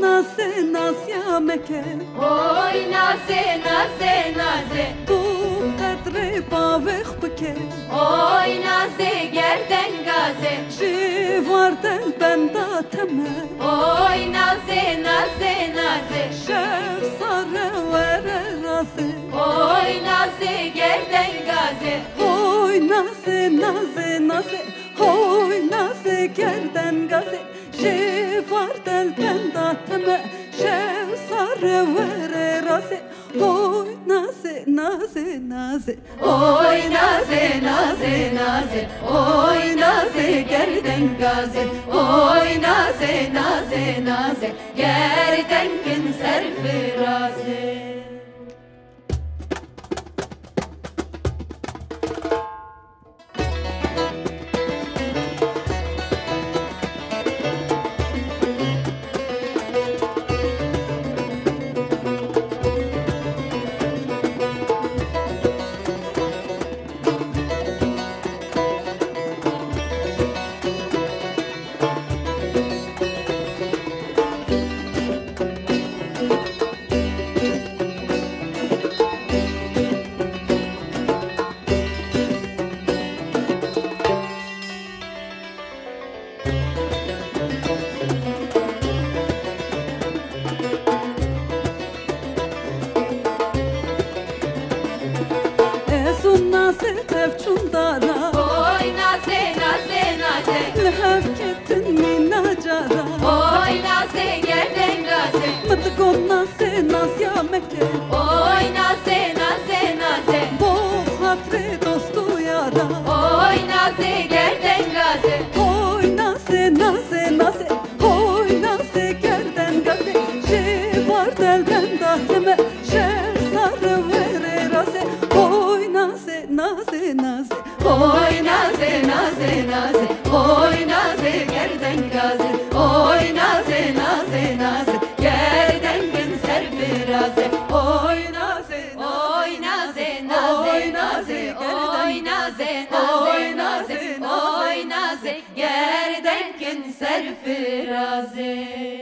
naze nazya meke Oy naze naze naze Tu qadre bavex bike Oy naze gerden gaze Jivarden benda teme Oy naze naze naze Şev sare vere raze Oy naze gerden gaze Hoy naze naze naze Hoy naze gerden gaze Jivarden benda teme Şev sare vere raze Hoy naze naze naze Oy naze naze naze Oy naze gerden gaze Oy naze naze naze Gerden gün serfiraze Naze tevçundara Oy naze naze naze Lehevketin minacara Oy naze gerden gaze Mıdgon naze nazya meke Oy naze naze naze Bo hatre dostu yara Oy naze gerden gaze Hoy naze naze naze Hoy naze gerden gaze Jivar delden dahteme Şev sarı vere raze Hoy naze naze naze Oy naze naze naze Oy naze gerden gaze Oy naze naze naze Gerden gün serfiraze Oy naze Oy naze naze naze Oy naze naze naze Oy naze gerden gün serfiraze